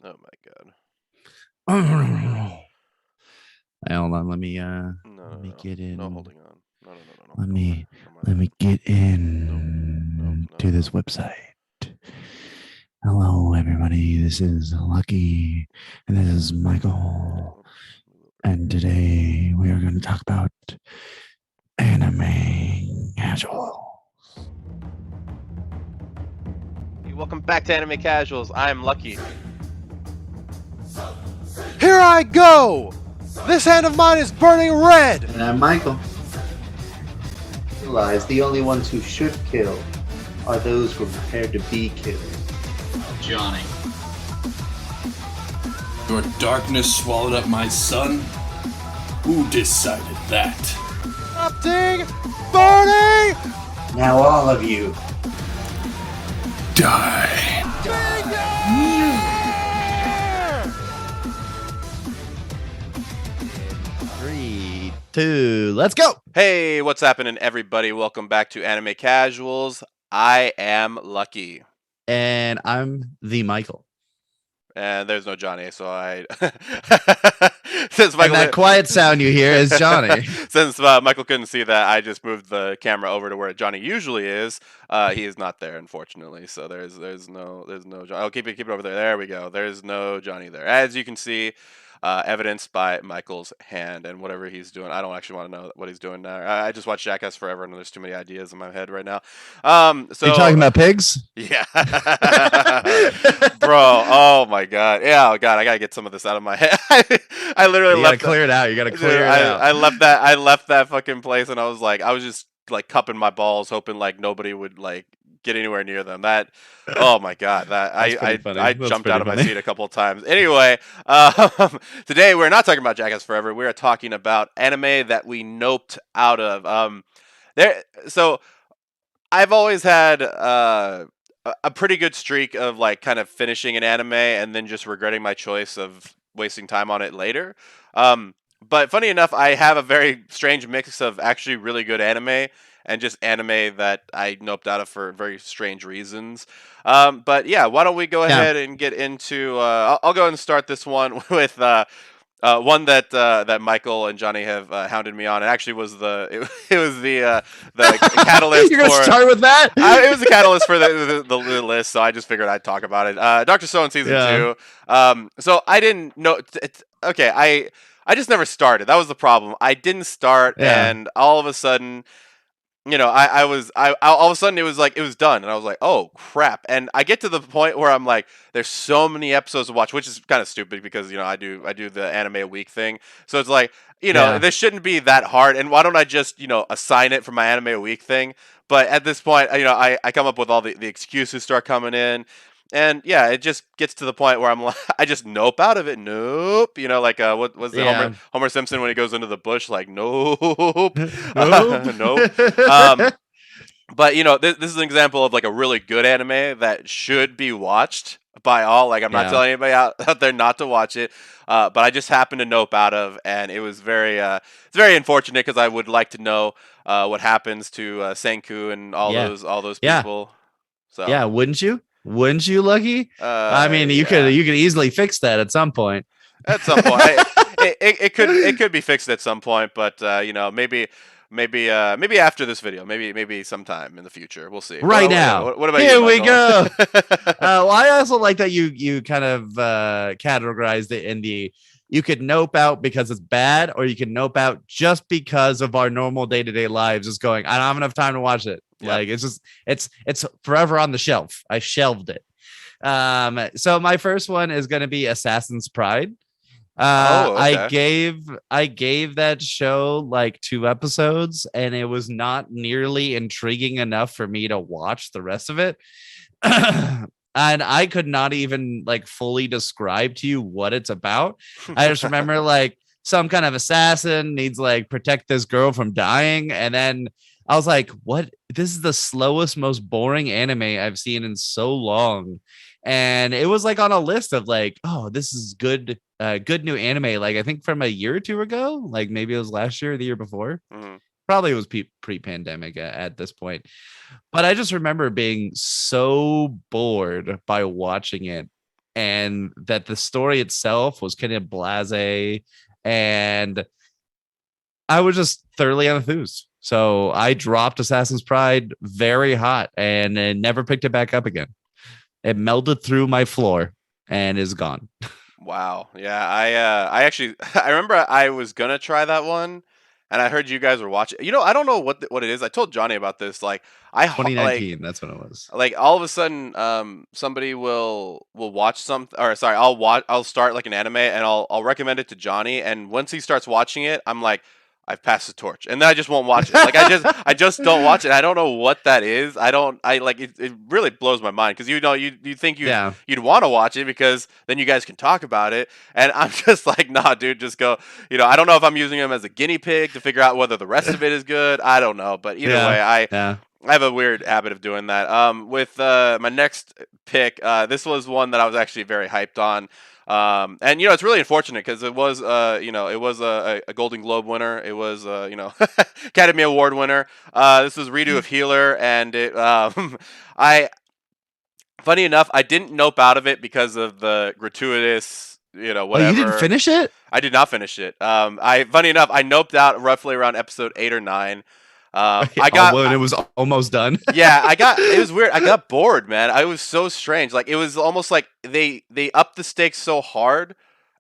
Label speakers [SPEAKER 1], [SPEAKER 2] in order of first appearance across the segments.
[SPEAKER 1] Oh my god.
[SPEAKER 2] Hold on, let me
[SPEAKER 1] No, no, no.
[SPEAKER 2] get
[SPEAKER 1] No
[SPEAKER 2] in.
[SPEAKER 1] holding on. No, no, no, no, no.
[SPEAKER 2] Let
[SPEAKER 1] No more.
[SPEAKER 2] me
[SPEAKER 1] No more
[SPEAKER 2] let
[SPEAKER 1] that.
[SPEAKER 2] me get
[SPEAKER 1] Nope. Nope.
[SPEAKER 2] in
[SPEAKER 1] No,
[SPEAKER 2] to
[SPEAKER 1] no,
[SPEAKER 2] this
[SPEAKER 1] no.
[SPEAKER 2] website. Hello, everybody. This is Lucky, and this is Michael.
[SPEAKER 1] Oops. Move over
[SPEAKER 2] And
[SPEAKER 1] here.
[SPEAKER 2] today we are going to talk about anime casual.
[SPEAKER 1] Hey, welcome back to Anime Casuals. I'm Lucky.
[SPEAKER 3] Here I go! This hand of mine is burning red!
[SPEAKER 4] And I'm Michael. Realize the only ones who should kill are those who are prepared to be killed.
[SPEAKER 5] Johnny.
[SPEAKER 6] Your darkness swallowed up my son? Who decided that?
[SPEAKER 3] Erupting! Burning!
[SPEAKER 4] Now all of you.
[SPEAKER 6] Die.
[SPEAKER 2] Three, two, let's go.
[SPEAKER 1] Hey, what's happening, everybody? Welcome back to Anime Casuals. I am Lucky.
[SPEAKER 2] And I'm the Michael.
[SPEAKER 1] And there's no Johnny, so I. Since
[SPEAKER 2] And
[SPEAKER 1] Michael,
[SPEAKER 2] that quiet sound you hear is Johnny.
[SPEAKER 1] Since Michael couldn't see that, I just moved the camera over to where Johnny usually is. He is not there, unfortunately. So there's no Johnny. I'll keep it over there. There we go. There's no Johnny there, as you can see. Evidenced by Michael's hand and whatever he's doing. I don't actually want to know what he's doing now. I just watched Jackass Forever, and there's too many ideas in my head right now. So
[SPEAKER 2] you talking about pigs?
[SPEAKER 1] Yeah, bro. Oh my god. Yeah. Oh god. I gotta get some of this out of my head. I literally
[SPEAKER 2] You
[SPEAKER 1] left.
[SPEAKER 2] gotta clear it out. You gotta clear it out.
[SPEAKER 1] I left that. I left that fucking place, and I was just like cupping my balls, hoping like nobody would like get anywhere near them. That. Oh my god. That I jumped out of my seat a couple of times. Anyway, today we're not talking about Jackass Forever. We are talking about anime that we noped out of. So I've always had a pretty good streak of like kind of finishing an anime and then just regretting my choice of wasting time on it later. But funny enough, I have a very strange mix of actually really good anime and just anime that I noped out of for very strange reasons. But yeah, why don't we go ahead and get into? I'll go ahead and start this one with one that Michael and Johnny have hounded me on. It actually was it was the catalyst.
[SPEAKER 2] You're gonna start with that?
[SPEAKER 1] It was the catalyst for the list, so I just figured I'd talk about it. Dr. Stone season 2. So I didn't know. Okay, I just never started. That was the problem. I didn't start, and all of a sudden, all of a sudden it was like it was done, and I was like, oh crap! And I get to the point where I'm like, there's so many episodes to watch, which is kind of stupid because I do the anime a week thing, so it's like this shouldn't be that hard, and why don't I just assign it for my anime a week thing? But at this point, I come up with all the excuses start coming in. And yeah, it just gets to the point where I'm like, I just nope out of it. Nope. Like what was the Homer Simpson when he goes into the bush? Like nope, nope. But this is an example of like a really good anime that should be watched by all. Like I'm not telling anybody out there not to watch it, but I just happened to nope out of, and it was it's very unfortunate because I would like to know what happens to Senku and all those people. So
[SPEAKER 2] yeah, wouldn't you? Wouldn't you, Lucky? I mean, you could easily fix that at some point.
[SPEAKER 1] At some point, it could be fixed at some point, but maybe after this video, maybe sometime in the future, we'll see.
[SPEAKER 2] Right now,
[SPEAKER 1] what about
[SPEAKER 2] here
[SPEAKER 1] you,
[SPEAKER 2] we go.
[SPEAKER 1] Michael?
[SPEAKER 2] Well, I also like that you kind of categorized it in the you could nope out because it's bad, or you can nope out just because of our normal day-to-day lives. Just going, I don't have enough time to watch it. Yep. Like it's forever on the shelf. I shelved it. So my first one is going to be Assassin's Pride.
[SPEAKER 1] Okay.
[SPEAKER 2] I gave that show like 2 episodes, and it was not nearly intriguing enough for me to watch the rest of it. And I could not even like fully describe to you what it's about. I just remember like some kind of assassin needs like protect this girl from dying, and then I was like, what? This is the slowest, most boring anime I've seen in so long. And it was like on a list of like, oh, this is good new anime. Like I think from a year or 2 ago, like maybe it was last year or the year before.
[SPEAKER 1] Mm-hmm.
[SPEAKER 2] Probably it was pre-pandemic at this point. But I just remember being so bored by watching it and that the story itself was kind of blasé, and I was just thoroughly enthused. So I dropped Assassin's Pride very hot and never picked it back up again. It melted through my floor and is gone.
[SPEAKER 1] Wow. Yeah, I actually I remember I was gonna try that one, and I heard you guys were watching. I don't know what it is. I told Johnny about this. Like like
[SPEAKER 2] 2019, that's when it was.
[SPEAKER 1] like all of a sudden somebody will watch something, or sorry, I'll start like an anime, and I'll recommend it to Johnny, and once he starts watching it, I'm like, I've passed the torch, and then I just won't watch it. Like I just don't watch it. I don't know what that is. I like it. It really blows my mind, because you think you'd want to watch it, because then you guys can talk about it, and I'm just like, nah, dude, just go. I don't know if I'm using him as a guinea pig to figure out whether the rest of it is good. I don't know, but either way, I have a weird habit of doing that. With my next pick, this was one that I was actually very hyped on. And it's really unfortunate, because it was a Golden Globe winner. It was Academy Award winner. This is Redo of Healer, and it I funny enough, I didn't nope out of it because of the gratuitous whatever.
[SPEAKER 2] Oh, you didn't finish it?
[SPEAKER 1] I did not finish it. Funny enough, I noped out roughly around episode 8 or 9. I got
[SPEAKER 2] when it was almost done.
[SPEAKER 1] Yeah, it was weird. I got bored, man. It was so strange. Like, it was almost like they upped the stakes so hard,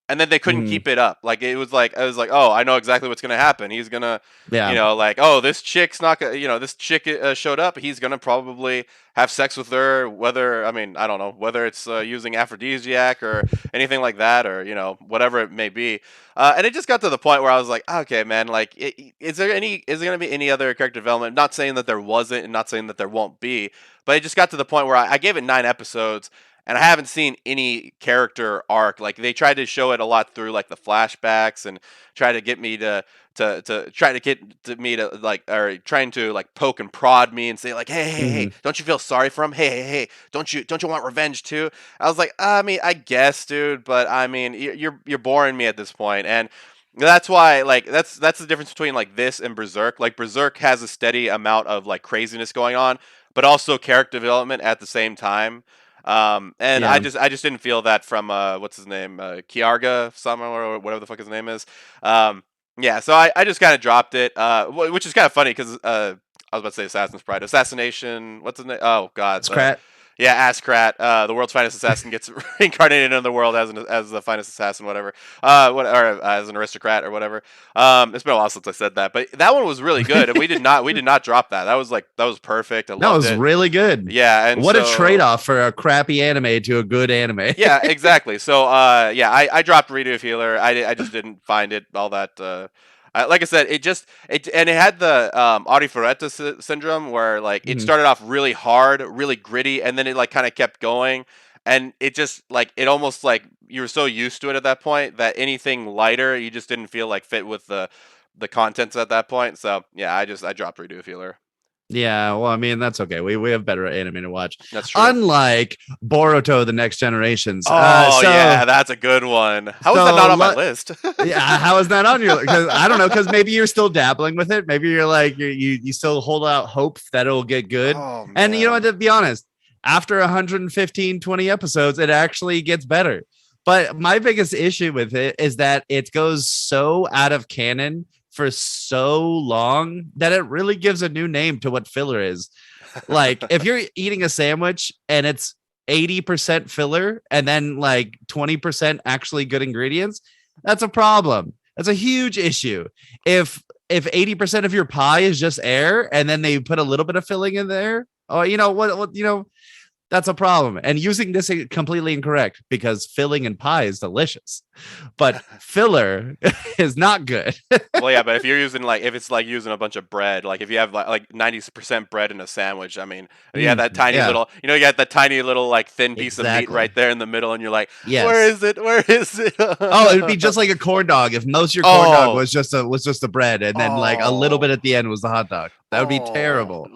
[SPEAKER 1] and then they couldn't keep it up. Like, I was like, oh, I know exactly what's gonna happen. He's gonna, like, oh, this chick's not gonna, this chick showed up. He's gonna probably have sex with her. Whether, I don't know, whether it's using aphrodisiac or anything like that, or whatever it may be. And it just got to the point where I was like, okay, man, like, is there gonna be any other character development? Not saying that there wasn't, and not saying that there won't be, but it just got to the point where I gave it 9 episodes. And I haven't seen any character arc. Like, they tried to show it a lot through like the flashbacks, and try to get me to like, or trying to like poke and prod me and say like, hey, don't you feel sorry for him? Hey, don't you want revenge too? I was like, I guess, dude, but you're boring me at this point, and that's why, like, that's the difference between like this and Berserk. Like, Berserk has a steady amount of like craziness going on, but also character development at the same time. I just didn't feel that from what's his name, Kiarga Sama, or whatever the fuck his name is. So I just kind of dropped it, which is kind of funny, because I was about to say Assassin's Pride, Assassination, what's his name? Oh god, yeah, Askrat, the world's finest assassin, gets reincarnated in the world as the finest assassin, whatever, or as an aristocrat or whatever. It's been a while since I said that, but that one was really good, and we did not drop that. That was perfect. I loved it.
[SPEAKER 2] That was really good.
[SPEAKER 1] Yeah, and
[SPEAKER 2] what a trade off for a crappy anime to a good anime.
[SPEAKER 1] Yeah, exactly. So I dropped Redo of Healer. I just didn't find it all that. Like I said, it had the Arifureta syndrome, where like it started off really hard, really gritty, and then it like kind of kept going, and it just like, it almost like you were so used to it at that point that anything lighter you just didn't feel like fit with the contents at that point. So yeah, I dropped Redo of Healer.
[SPEAKER 2] Yeah, well, that's okay. We have better anime to watch.
[SPEAKER 1] That's true.
[SPEAKER 2] Unlike Boruto: The Next Generations.
[SPEAKER 1] Yeah, that's a good one. How is that not on my list?
[SPEAKER 2] Yeah, how is that on your? Because I don't know. Because maybe you're still dabbling with it. Maybe you're like you still hold out hope that it'll get good.
[SPEAKER 1] Oh,
[SPEAKER 2] and to be honest, after 115, 20 episodes, it actually gets better. But my biggest issue with it is that it goes so out of canon for so long that it really gives a new name to what filler is. Like, if you're eating a sandwich and it's 80% filler and then like 20% actually good ingredients, that's a problem. That's a huge issue. If 80% of your pie is just air and then they put a little bit of filling in there, that's a problem. And using this is completely incorrect, because filling in pie is delicious, but filler is not good.
[SPEAKER 1] Well, yeah, but if you're using if it's like using a bunch of bread, like if you have like 90% bread in a sandwich, that tiny little, you got that tiny little like thin piece of meat right there in the middle, and you're like, yes. Where is it?
[SPEAKER 2] Oh, it'd be just like a corn dog if most of your corn dog was just the bread, and then like a little bit at the end was the hot dog. That would be terrible.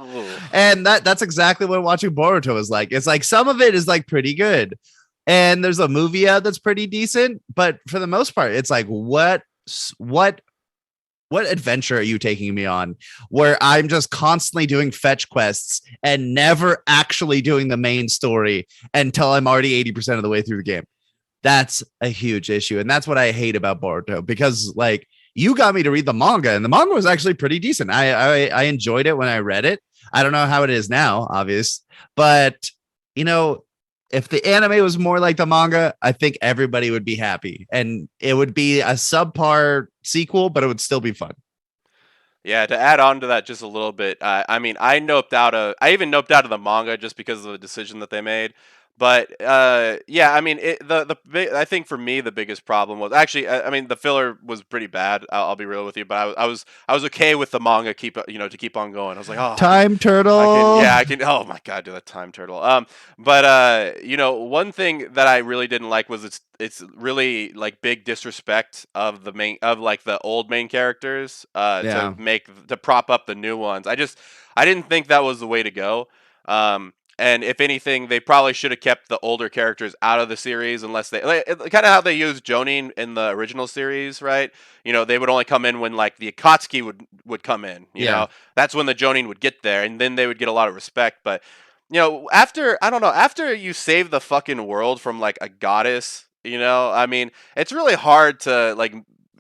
[SPEAKER 2] And that's exactly what watching Boruto is like. It's like some of it is like pretty good, and there's a movie out that's pretty decent, but for the most part, it's like what what adventure are you taking me on where I'm just constantly doing fetch quests and never actually doing the main story until I'm already 80% of the way through the game? That's a huge issue. And that's what I hate about Boruto, because like you got me to read the manga, and the manga was actually pretty decent. I enjoyed it when I read it. I don't know how it is now, obvious, but you know, if the anime was more like the manga, I think everybody would be happy, and it would be a subpar sequel, but it would still be fun.
[SPEAKER 1] Yeah, to add on to that just a little bit, I mean, I even noped out of the manga just because of the decision that they made. But yeah, I mean, I think for me the biggest problem was actually, I mean, the filler was pretty bad. I'll be real with you, but I was okay with the manga to keep on going. I was like, oh,
[SPEAKER 2] Time turtle.
[SPEAKER 1] I can. Oh my god, do that time turtle. But one thing that I really didn't like was it's really like big disrespect of the old main characters to prop up the new ones. I didn't think that was the way to go. And if anything, they probably should have kept the older characters out of the series, unless they kind of how they used Jonin in the original series, right? They would only come in when like the Akatsuki would come in. You know, that's when the Jonin would get there, and then they would get a lot of respect. But after you save the fucking world from like a goddess, I mean, it's really hard to like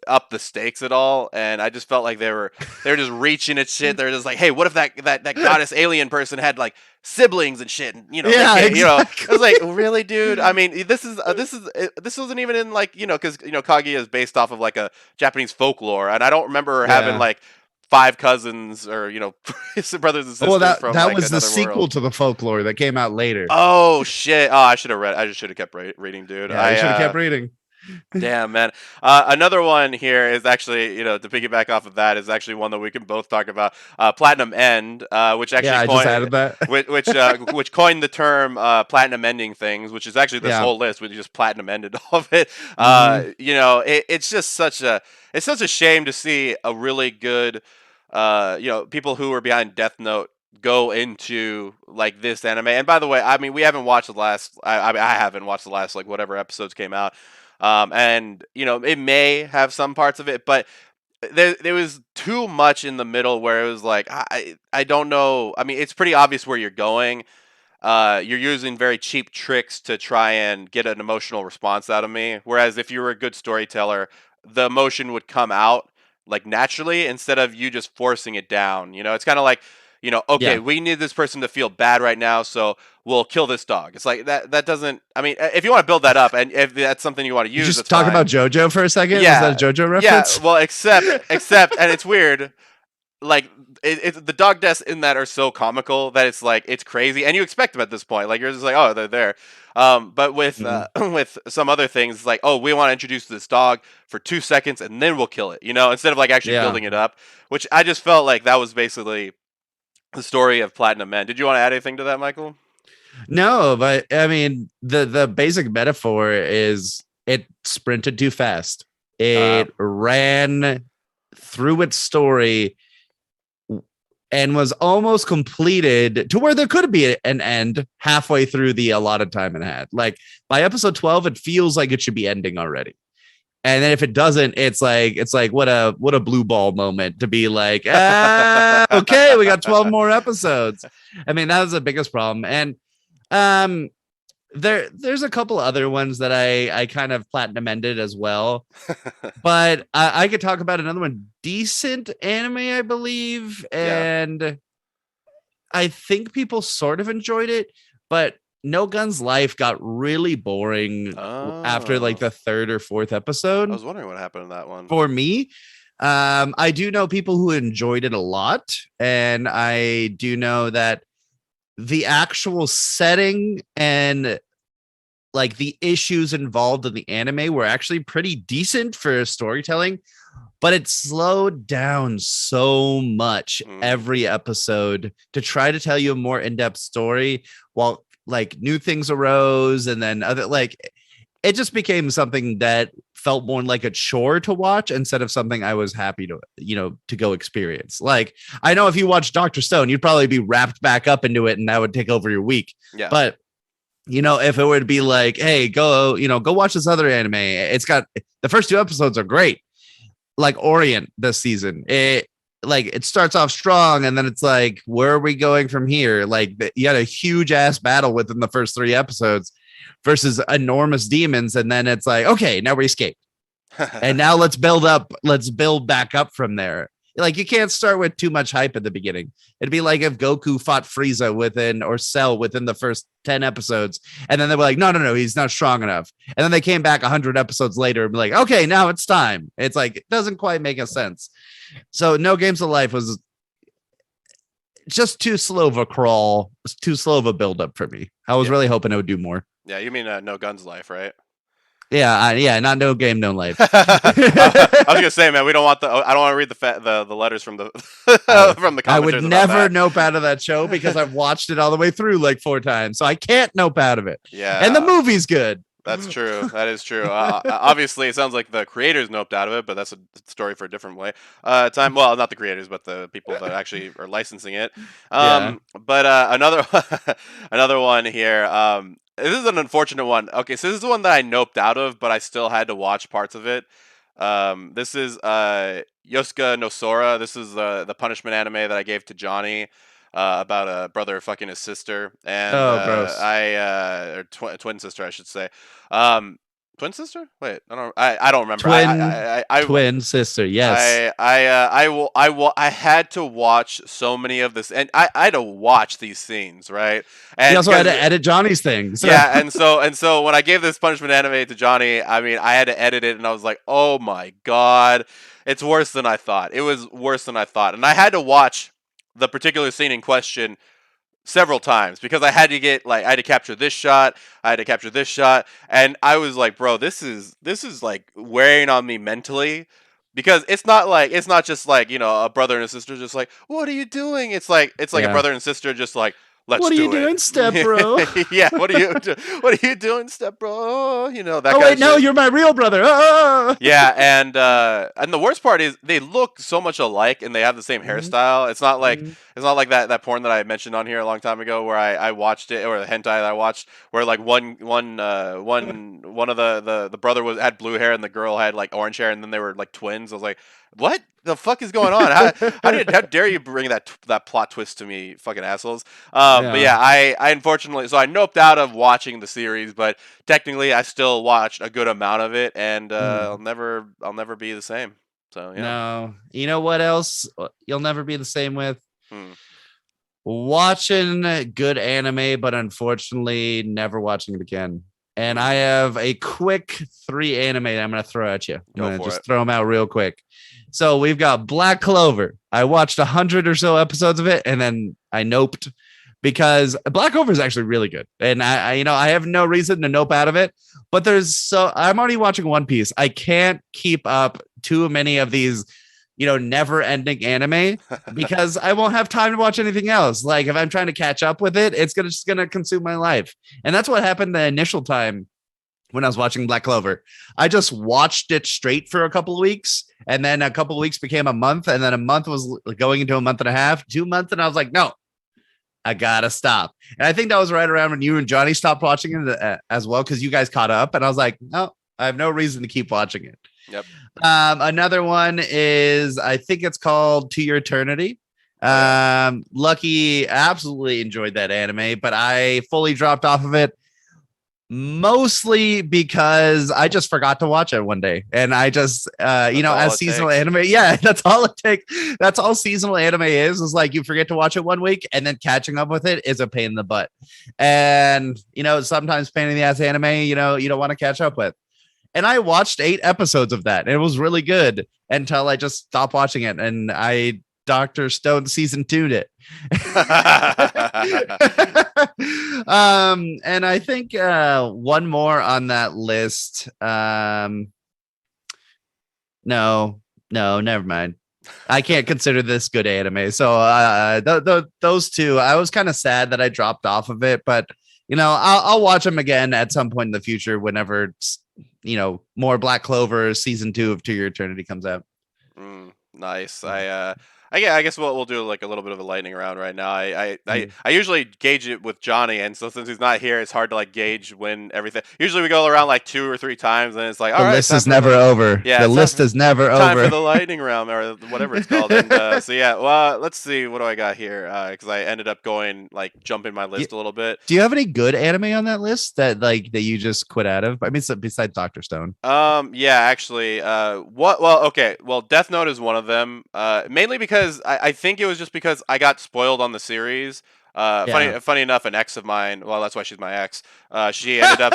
[SPEAKER 1] up the stakes at all, and I just felt like they were just reaching at shit. They're just like, hey, what if that goddess alien person had like siblings and shit, and
[SPEAKER 2] exactly.
[SPEAKER 1] I was like, really, dude? I mean, this wasn't even in like, because Kaguya is based off of like a Japanese folklore, and I don't remember her having like 5 cousins or brothers and sisters.
[SPEAKER 2] Well, that
[SPEAKER 1] like
[SPEAKER 2] was the sequel
[SPEAKER 1] world.
[SPEAKER 2] To the folklore that came out later.
[SPEAKER 1] Oh shit! Oh, I should have read. I just should have kept reading, dude.
[SPEAKER 2] Yeah, I should have kept reading.
[SPEAKER 1] Damn, man. Another one here is actually, to piggyback off of that, is actually one that we can both talk about. Platinum End, which actually
[SPEAKER 2] I just added that.
[SPEAKER 1] which coined the term platinum ending things, which is actually this whole list. We just platinum ended all of it. It's just such a shame to see a really good, people who were behind Death Note go into like this anime. And by the way, I mean, we haven't watched the last. I haven't watched the last like whatever episodes came out. And it may have some parts of it, but there was too much in the middle where it was like, I don't know. I mean, it's pretty obvious where you're going. You're using very cheap tricks to try and get an emotional response out of me. Whereas if you were a good storyteller, the emotion would come out like naturally instead of you just forcing it down. It's kind of like, okay, we need this person to feel bad right now, so we'll kill this dog. It's like that doesn't. I mean, if you want to build that up, and if that's something you want to use,
[SPEAKER 2] you just talk about JoJo for a second.
[SPEAKER 1] Yeah,
[SPEAKER 2] was that a JoJo reference?
[SPEAKER 1] Yeah, well, except, and it's weird. Like the dog deaths in that are so comical that it's like it's crazy, and you expect them at this point. Like you're just like, oh, they're there. But with with some other things, it's like, oh, we want to introduce this dog for 2 seconds, and then we'll kill it. Instead of like actually building it up, which I just felt like that was basically the story of Platinum Men. Did you want to add anything to that, Michael?
[SPEAKER 2] No, but I mean, the basic metaphor is it sprinted too fast. It ran through its story and was almost completed to where there could be an end halfway through the allotted time it had. Like by episode 12, it feels like it should be ending already. And then if it doesn't, it's like what a blue ball moment to be like, okay, we got 12 more episodes. I mean, that was the biggest problem. And there's a couple other ones that I kind of platinum ended as well. But I could talk about another one, decent anime, I believe. And I think people sort of enjoyed it, but No Gun's Life got really boring after like the 3rd or 4th episode.
[SPEAKER 1] I was wondering what happened in that one.
[SPEAKER 2] For me, I do know people who enjoyed it a lot, and I do know that the actual setting and like the issues involved in the anime were actually pretty decent for storytelling, but it slowed down so much every episode to try to tell you a more in-depth story while like new things arose, and then other like it just became something that felt more like a chore to watch instead of something I was happy to to go experience. Like I know if you watch Dr. Stone, you'd probably be wrapped back up into it and that would take over your week.
[SPEAKER 1] Yeah.
[SPEAKER 2] But if it were to be like, hey, go watch this other anime. It's got the first 2 episodes are great. like Orient this season. It starts off strong, and then it's like, where are we going from here? Like, you had a huge ass battle within the first 3 episodes versus enormous demons, and then it's like, okay, now we escaped. And now let's build back up from there. Like, you can't start with too much hype at the beginning. It'd be like if Goku fought Frieza or Cell within the first 10 episodes, and then they were like, no, he's not strong enough. And then they came back 100 episodes later and be like, okay, now it's time. It's like, it doesn't quite make a sense. So No Games of Life was just too slow of a crawl, too slow of a build up for me. I was really hoping it would do more.
[SPEAKER 1] Yeah, you mean No Guns Life, right?
[SPEAKER 2] Yeah, not No Game, No Life.
[SPEAKER 1] I was gonna say, man, I don't want to read the letters from the from the.
[SPEAKER 2] I would never nope out of that show because I've watched it all the way through like 4 times, so I can't nope out of it.
[SPEAKER 1] Yeah,
[SPEAKER 2] and the movie's good.
[SPEAKER 1] That's true. That is true. Obviously, it sounds like the creators noped out of it, but that's a story for a different way. Time. Well, not the creators, but the people that actually are licensing it. But another one here. This is an unfortunate one. Okay, so this is the one that I noped out of, but I still had to watch parts of it. This is Yosuka no Sora. This is the punishment anime that I gave to Johnny about a brother fucking his sister, and
[SPEAKER 2] gross.
[SPEAKER 1] or twin sister, I should say. Twin sister? Wait, I don't remember.
[SPEAKER 2] Twin sister. Yes.
[SPEAKER 1] I had to watch so many of this, and I had to watch these scenes, right? And
[SPEAKER 2] he also had to edit Johnny's things.
[SPEAKER 1] Yeah, and so when I gave this punishment anime to Johnny, I mean, I had to edit it, and I was like, oh my god, it's worse than I thought. It was worse than I thought, and I had to watch the particular scene in question several times because I had to capture this shot, I had to capture this shot, and I was like, bro, this is like wearing on me mentally, because it's not just like, you know, a brother and a sister just like, what are you doing? It's like a brother and sister just like, let's
[SPEAKER 2] what are
[SPEAKER 1] do
[SPEAKER 2] you
[SPEAKER 1] it.
[SPEAKER 2] Doing, step bro?
[SPEAKER 1] Yeah, what are you doing, step bro? You know that.
[SPEAKER 2] Oh wait, no, you're my real brother.
[SPEAKER 1] Yeah, and the worst part is they look so much alike and they have the same hairstyle. It's not like that porn that I mentioned on here a long time ago where I watched it, or the hentai that I watched where like one of the brother had blue hair and the girl had like orange hair, and then they were like twins. I was like, what the fuck is going on? How dare you bring that plot twist to me, fucking assholes? But yeah, I unfortunately, so I noped out of watching the series, but technically I still watched a good amount of it, and I'll never be the same. So yeah.
[SPEAKER 2] No, you know what else you'll never be the same with? Watching good anime, but unfortunately never watching it again. And I have a quick 3 anime that I'm going to throw at you. I'm going to just throw them out real quick. So we've got Black Clover. I watched 100 or so episodes of it, and then I noped because Black Clover is actually really good. And I have no reason to nope out of it, but I'm already watching One Piece. I can't keep up too many of these, never ending anime because I won't have time to watch anything else. Like if I'm trying to catch up with it, it's just going to consume my life. And that's what happened the initial time when I was watching Black Clover. I just watched it straight for a couple of weeks, and then a couple of weeks became a month, and then a month was going into a month and a half, 2 months. And I was like, no, I gotta stop. And I think that was right around when you and Johnny stopped watching it as well, because you guys caught up, and I was like, no, I have no reason to keep watching it.
[SPEAKER 1] Yep.
[SPEAKER 2] Another one is, I think it's called To Your Eternity. Lucky absolutely enjoyed that anime, but I fully dropped off of it mostly because I just forgot to watch it one day, and I just as seasonal anime, that's all it takes. That's all seasonal anime is like you forget to watch it one week, and then catching up with it is a pain in the butt. And sometimes pain in the ass anime you don't want to catch up with. And I watched 8 episodes of that, and it was really good until I just stopped watching it, and I Dr. Stone season 2'd it. And I think one more on that list. No, never mind. I can't consider this good anime. So those 2, I was kind of sad that I dropped off of it, but I'll watch them again at some point in the future whenever more Black Clover season 2 of To Your Eternity comes out.
[SPEAKER 1] Nice. I guess we'll do like a little bit of a lightning round right now. I usually gauge it with Johnny, and so since he's not here, it's hard to like gauge when everything. Usually we go around like 2 or 3 times, and it's like all
[SPEAKER 2] The
[SPEAKER 1] right,
[SPEAKER 2] list is never over.
[SPEAKER 1] Yeah,
[SPEAKER 2] the list is never
[SPEAKER 1] time
[SPEAKER 2] over.
[SPEAKER 1] for the lightning round or whatever it's called. And so yeah, well, let's see what do I got here because I ended up going like jumping my list a little bit.
[SPEAKER 2] Do you have any good anime on that list that you just quit out of? I mean, besides Dr. Stone.
[SPEAKER 1] Yeah, actually, well, Death Note is one of them. Mainly because I think it was just because I got spoiled on the series. Funny enough, an ex of mine. Well, that's why she's my ex. She ended up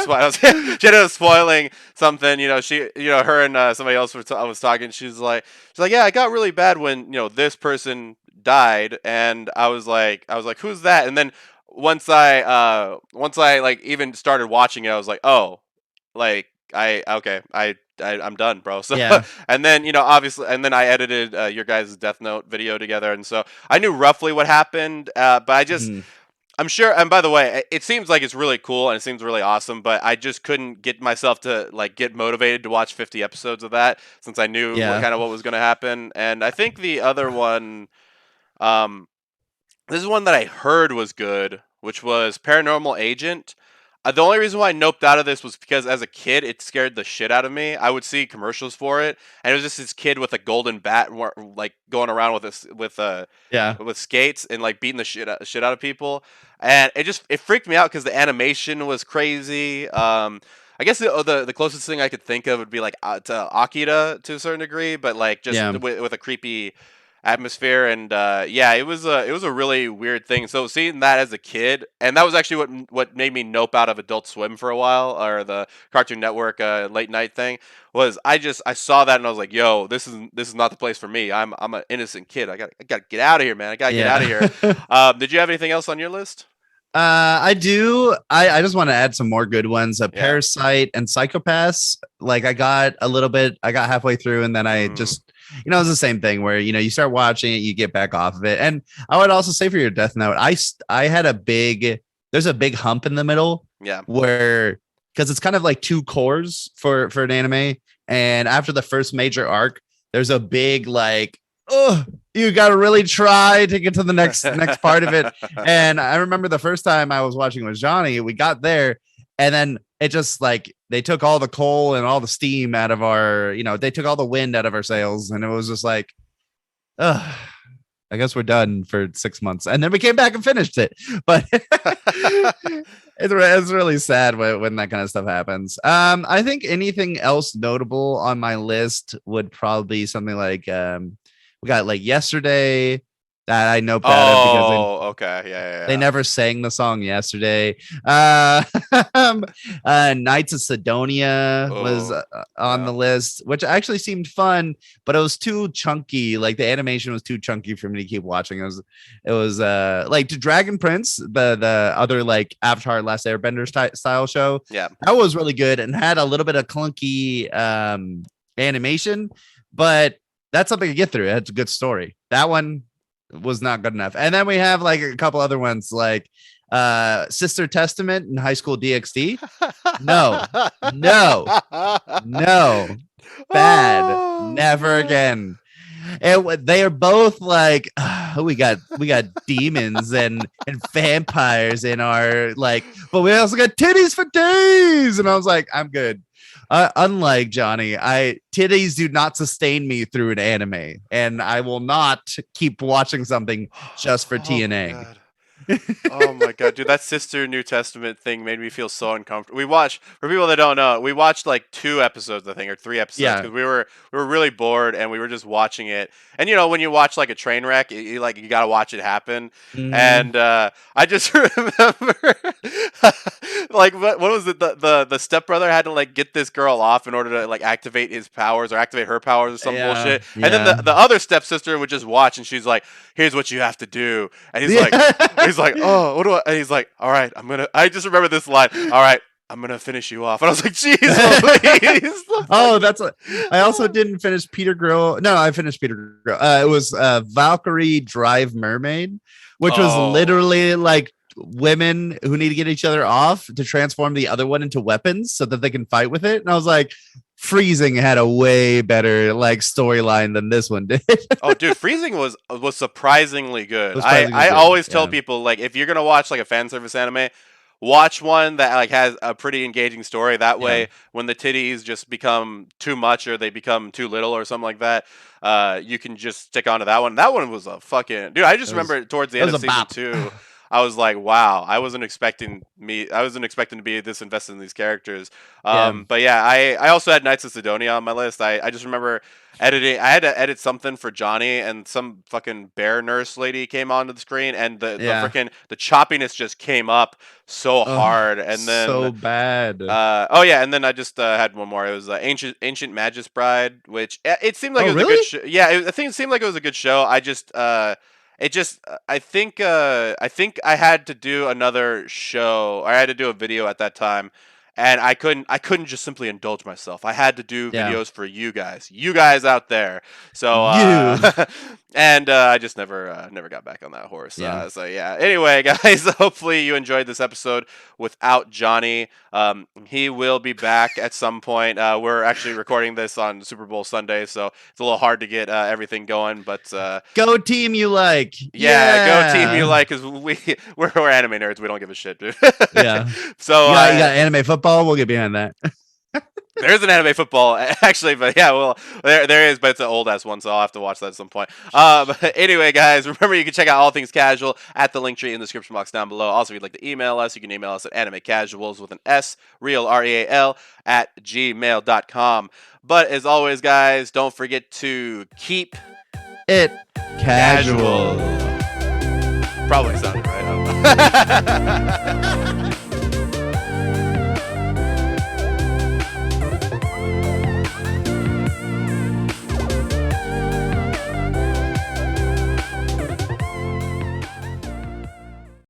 [SPEAKER 1] spoiling something. Her and somebody else I was talking. She's like, yeah, it got really bad when this person died, and I was like, who's that? And then once I like even started watching it, I was like, oh, like I'm done, bro. So
[SPEAKER 2] yeah.
[SPEAKER 1] And then obviously, and then I edited your guys' Death Note video together, and so I knew roughly what happened. But I just I'm sure. And by the way, it seems like it's really cool and it seems really awesome, but I just couldn't get myself to like get motivated to watch 50 episodes of that since I knew kind of what was going to happen. And I think the other one, this is one that I heard was good, which was Paranormal Agent. The only reason why I noped out of this was because as a kid, it scared the shit out of me. I would see commercials for it, and it was just this kid with a golden bat, like going around with skates and like beating the shit out of people, and it freaked me out because the animation was crazy. I guess the closest thing I could think of would be like to Akira to a certain degree, but like just with a creepy atmosphere. And it was a really weird thing. So seeing that as a kid, and that was actually what made me nope out of Adult Swim for a while, or the Cartoon Network late night thing, was I saw that and I was like, yo, this is not the place for me. I'm an innocent kid. I gotta get out of here, man. I gotta get out of here. Did you have anything else on your list?
[SPEAKER 2] I do. I just want to add some more good ones. Parasite and Psychopaths. Like I got halfway through, and then I just, it's the same thing where, you start watching it, you get back off of it. And I would also say for your Death Note, I had there's a big hump in the middle.
[SPEAKER 1] Yeah.
[SPEAKER 2] Where, because it's kind of like 2 cores for an anime. And after the first major arc, there's a big like, oh, you got to really try to get to the next part of it. And I remember the first time I was watching with Johnny, we got there, and then it just like they took all the coal and all the steam out of our, they took all the wind out of our sails, and it was just like, I guess we're done for 6 months. And then we came back and finished it. But it's really sad when that kind of stuff happens. I think anything else notable on my list would probably be something like we got like Yesterday that I know because
[SPEAKER 1] okay. Yeah.
[SPEAKER 2] They never sang the song Yesterday. Knights of Sidonia was on the list, which actually seemed fun, but it was too chunky. Like the animation was too chunky for me to keep watching. It was like Dragon Prince, the other like Avatar Last Airbender style show.
[SPEAKER 1] Yeah,
[SPEAKER 2] that was really good and had a little bit of clunky animation, but that's something to get through. It's a good story. That one was not good enough. And then we have like a couple other ones like Sister Testament and High School DxD. No. Bad. Never again. They are both like, we got demons and vampires in our like, but we also got titties for days. And I was like, I'm good. Unlike Johnny, titties do not sustain me through an anime, and I will not keep watching something just for TNA.
[SPEAKER 1] Oh my god, dude, that Sister New Testament thing made me feel so uncomfortable. We watched, for people that don't know, we watched like 2 episodes, I think, or 3 episodes, because we were really bored and we were just watching it. And when you watch like a train wreck, you gotta watch it happen. And I just remember, like, what was it? The stepbrother had to like get this girl off in order to like activate his powers or activate her powers or some bullshit. And then the other stepsister would just watch, and she's like, "Here's what you have to do," and he's like, "Oh, what do I?" And he's like, "All right, I just remember this line. All right, I'm gonna finish you off." And I was like, "Jeez, please."
[SPEAKER 2] Oh, that's what I also didn't finish Peter Grill. No, I finished Peter Grill. It was Valkyrie Drive Mermaid, which was literally like women who need to get each other off to transform the other one into weapons so that they can fight with it. And I was like, Freezing had a way better like storyline than this one did.
[SPEAKER 1] Oh, dude, Freezing was surprisingly good.
[SPEAKER 2] Surprisingly
[SPEAKER 1] I
[SPEAKER 2] good,
[SPEAKER 1] always tell
[SPEAKER 2] yeah.
[SPEAKER 1] people, like, if you're gonna watch like a fan service anime, watch one that like has a pretty engaging story. That way, when the titties just become too much or they become too little or something like that, you can just stick onto that one. That one was a fucking dude. I just remember towards the end of season 2. I was like, wow, I wasn't expecting to be this invested in these characters. But yeah, I also had Knights of Sidonia on my list. I just remember editing. I had to edit something for Johnny, and some fucking bear nurse lady came onto the screen, and the freaking the choppiness just came up so hard, and then
[SPEAKER 2] so bad.
[SPEAKER 1] and then I just had one more. It was Ancient Magus Bride, which it seemed like it was a good show. Yeah, I think it seemed like it was a good show. I just I think I had to do another show, or I had to do a video at that time, and I couldn't just simply indulge myself. I had to do videos for you guys out there. So and I just never got back on that horse. So yeah. Anyway, guys, hopefully you enjoyed this episode without Johnny. He will be back at some point. We're actually recording this on Super Bowl Sunday, so it's a little hard to get everything going. But
[SPEAKER 2] go team you like.
[SPEAKER 1] Go team you like, because we're anime nerds. We don't give a shit, dude.
[SPEAKER 2] Yeah.
[SPEAKER 1] So
[SPEAKER 2] you got anime football. We'll get behind that.
[SPEAKER 1] There's an anime football, actually, but yeah, well, there is, but it's an old ass one, so I'll have to watch that at some point. But anyway, guys, remember you can check out All Things Casual at the link tree in the description box down below. Also, if you'd like to email us, you can email us at animecasuals with an S, real REAL at gmail.com. But as always, guys, don't forget to keep
[SPEAKER 2] it casual.
[SPEAKER 1] Probably sounded right.